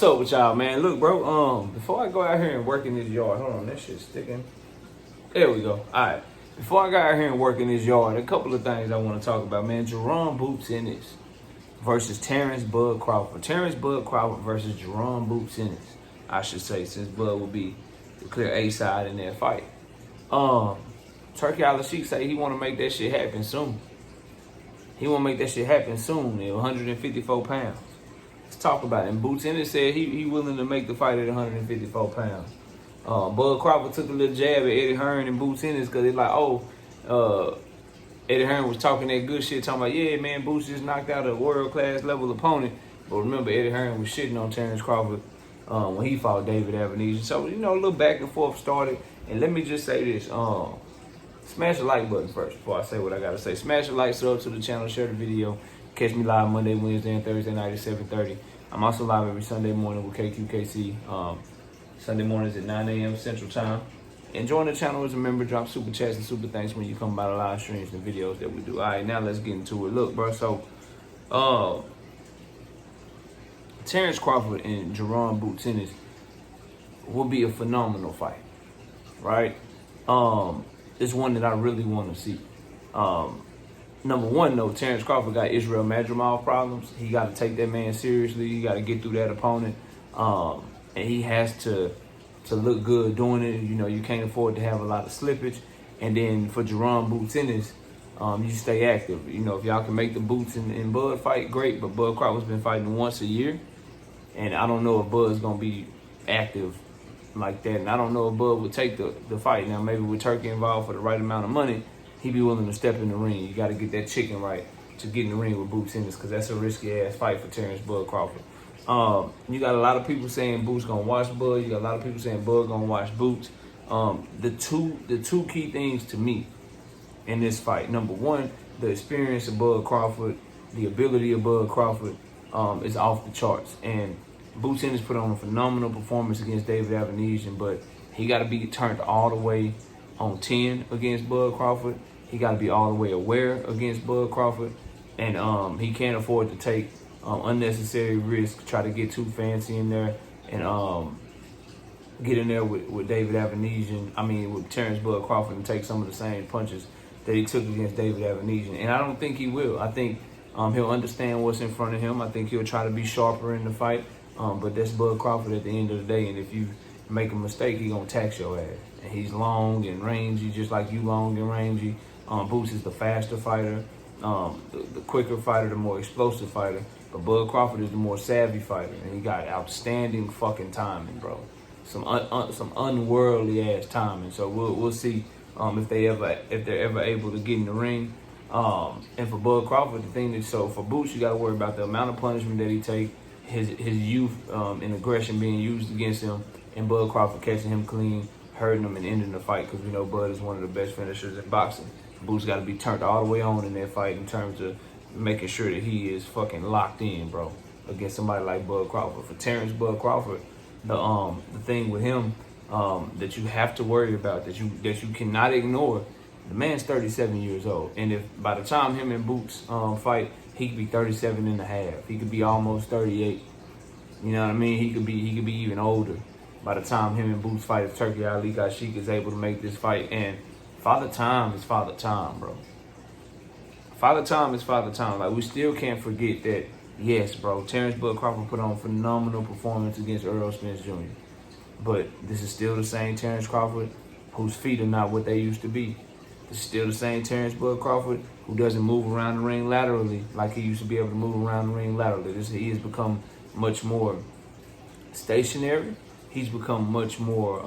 up with y'all, man? Look, bro, before I go out here and work in this yard, hold on, that shit's sticking. There we go. All right. Before I go out here and work in this yard, a couple of things I want to talk about, man. Jaron Boots Ennis versus Terence Bud Crawford. Terence Bud Crawford versus Jaron Boots Ennis, I should say, since Bud will be the clear A side in that fight. Turki Al-Sheikh say he want to make that shit happen soon. He want to make that shit happen soon at 154 pounds. Let's talk about it. And Boots Ennis said he willing to make the fight at 154 pounds. Bud Crawford took a little jab at Eddie Hearn and Boots Ennis because it's like, Eddie Hearn was talking that good shit, talking about, yeah, man, Boots just knocked out a world-class level opponent. But remember, Eddie Hearn was shitting on Terence Crawford when he fought David Avenesian. So, you know, a little back and forth started. And let me just say this. Smash the like button first before I say what I got to say. Smash the like, sub to the channel, share the video. Catch me live Monday, Wednesday, and Thursday night at 7:30. I'm also live every Sunday morning with KQKC. Sunday mornings at 9 a.m. Central Time. And join the channel as a member. Drop super chats and super thanks when you come by the live streams and videos that we do. All right, now let's get into it. Look, bro, so Terence Crawford and Jaron Boots Ennis will be a phenomenal fight, right? It's one that I really want to see. Number one, though, Terence Crawford got Israel Madrimov problems. He got to take that man seriously. He got to get through that opponent. And he has to look good doing it. You know, you can't afford to have a lot of slippage. And then for Jaron Boots Ennis, you stay active. You know, if y'all can make the Boots and Bud fight, great. But Bud Crawford's been fighting once a year. And I don't know if Bud's going to be active like that. And I don't know if Bud would take the fight. Now, maybe with Turki involved for the right amount of money, he'd be willing to step in the ring. You got to get that chicken right to get in the ring with Boots Ennis, because that's a risky-ass fight for Terence Bud Crawford. You got a lot of people saying Boots gonna watch Bud. You got a lot of people saying Bud gonna watch Boots. The two key things to me in this fight: number one, the experience of Bud Crawford, the ability of Bud Crawford is off the charts. And Boots Ennis put on a phenomenal performance against David Avenesian, but he got to be turned all the way on 10 against Bud Crawford. He got to be all the way aware against Bud Crawford, and he can't afford to take unnecessary risk, try to get too fancy in there, and get in there with David Avenesian. I mean, with Terence Bud Crawford, and take some of the same punches that he took against David Avenesian. And I don't think he will. I think he'll understand what's in front of him. I think he'll try to be sharper in the fight. But that's Bud Crawford at the end of the day. And if you make a mistake, he's going to tax your ass. And he's long and rangy, just like you long and rangy. Boots is the faster fighter, the quicker fighter, the more explosive fighter. But Bud Crawford is the more savvy fighter, and he got outstanding fucking timing, bro. Some unworldly ass timing. So we'll see if they're ever able to get in the ring. And for Bud Crawford, the thing is, so for Boots, you got to worry about the amount of punishment that he take, his youth and aggression being used against him, and Bud Crawford catching him clean, hurting him, and ending the fight, because we know Bud is one of the best finishers in boxing. Boots got to be turned all the way on in that fight in terms of making sure that he is fucking locked in, bro, against somebody like Bud Crawford. For Terence Bud Crawford, the thing with him that you have to worry about, that you cannot ignore, the man's 37 years old. And if by the time him and Boots fight, he could be 37 and a half. He could be almost 38. You know what I mean? He could be even older by the time him and Boots fight, if Turki Al-Sheikh is able to make this fight. And Father Time is Father Time, bro. Father Time is Father Time. Like, we still can't forget that, yes, bro, Terence Bud Crawford put on a phenomenal performance against Earl Spence Jr. But this is still the same Terence Crawford whose feet are not what they used to be. This is still the same Terence Bud Crawford who doesn't move around the ring laterally like he used to be able to move around the ring laterally. He has become much more stationary. He's become much more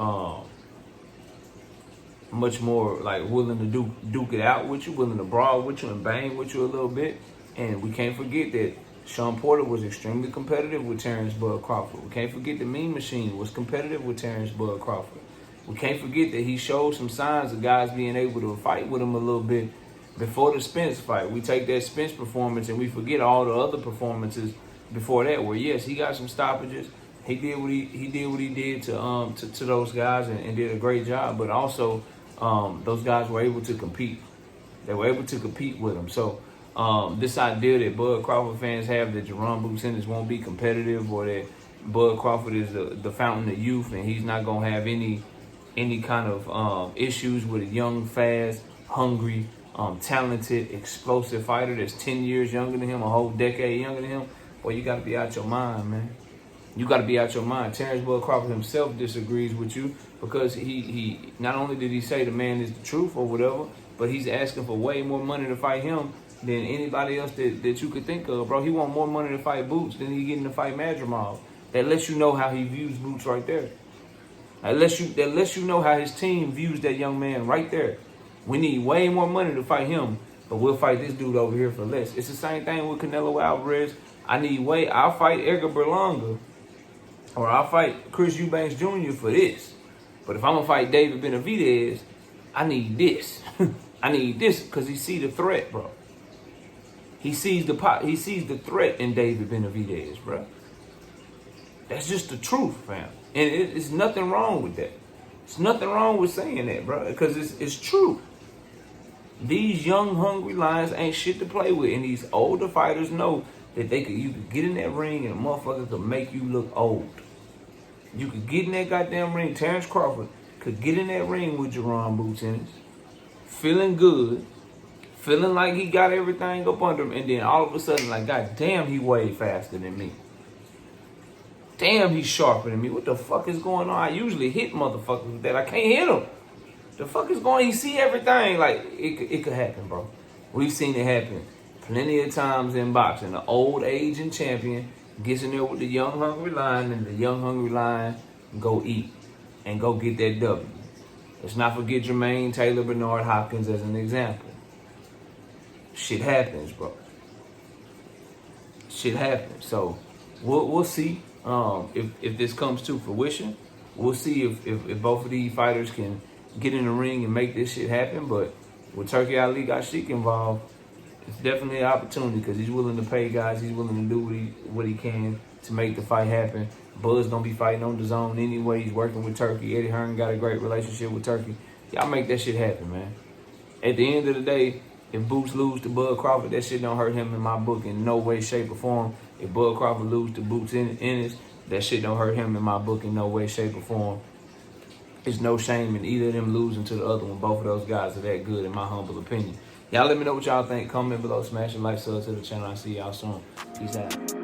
like willing to duke it out with you, willing to brawl with you and bang with you a little bit. And we can't forget that Sean Porter was extremely competitive with Terence Bud Crawford. We can't forget the Mean Machine was competitive with Terence Bud Crawford. We can't forget that he showed some signs of guys being able to fight with him a little bit before the Spence fight. We take that Spence performance and we forget all the other performances before that, where yes, he got some stoppages. He did what he did to those guys and did a great job. But also, those guys were able to compete. They were able to compete with him. So this idea that Bud Crawford fans have that Jaron Boots Ennis won't be competitive, or that Bud Crawford is the fountain of youth, and he's not gonna have any kind of issues with a young, fast, hungry, talented, explosive fighter that's 10 years younger than him, a whole decade younger than him. Boy, you gotta be out your mind, man. You gotta be out your mind. Terence Bud Crawford himself disagrees with you because he not only did he say the man is the truth or whatever, but he's asking for way more money to fight him than anybody else that you could think of, bro. He want more money to fight Boots than he getting to fight Madrimov. That lets you know how he views Boots right there. That lets you know how his team views that young man right there. We need way more money to fight him, but we'll fight this dude over here for less. It's the same thing with Canelo Alvarez. I'll fight Edgar Berlanga, or I'll fight Chris Eubanks Jr. for this. But if I'm gonna fight David Benavidez, I need this. I need this because he see the threat, bro. He sees the threat in David Benavidez, bro. That's just the truth, fam. And it's nothing wrong with that. It's nothing wrong with saying that, bro, because it's true. These young, hungry lions ain't shit to play with, and these older fighters know that you could get in that ring and a motherfucker could make you look old. You could get in that goddamn ring. Terence Crawford could get in that ring with Jaron Boots Ennis, feeling good, feeling like he got everything up under him, and then all of a sudden, like, God damn, he way faster than me. Damn, he's sharper than me. What the fuck is going on? I usually hit motherfuckers with that. I can't hit him. The fuck is going on? He see everything. Like, it could happen, bro. We've seen it happen plenty of times in boxing. The old aging champion gets in there with the young hungry lion, and the young hungry lion go eat and go get that W. Let's not forget Jermaine Taylor, Bernard Hopkins as an example. Shit happens, bro. Shit happens. So we'll see if this comes to fruition. We'll see if both of these fighters can get in the ring and make this shit happen. But with Turki Ali got Sheik involved, it's definitely an opportunity because he's willing to pay guys. He's willing to do what he can to make the fight happen. Bud's gonna be fighting on the zone anyway. He's working with Turki. Eddie Hearn got a great relationship with Turki. Y'all make that shit happen, man. At the end of the day, if Boots lose to Bud Crawford, that shit don't hurt him in my book in no way, shape, or form. If Bud Crawford lose to Boots Ennis, that shit don't hurt him in my book in no way, shape, or form. It's no shame in either of them losing to the other one. Both of those guys are that good, in my humble opinion. Y'all let me know what y'all think. Comment below, smash a like, sub to the channel. I'll see y'all soon. Peace out.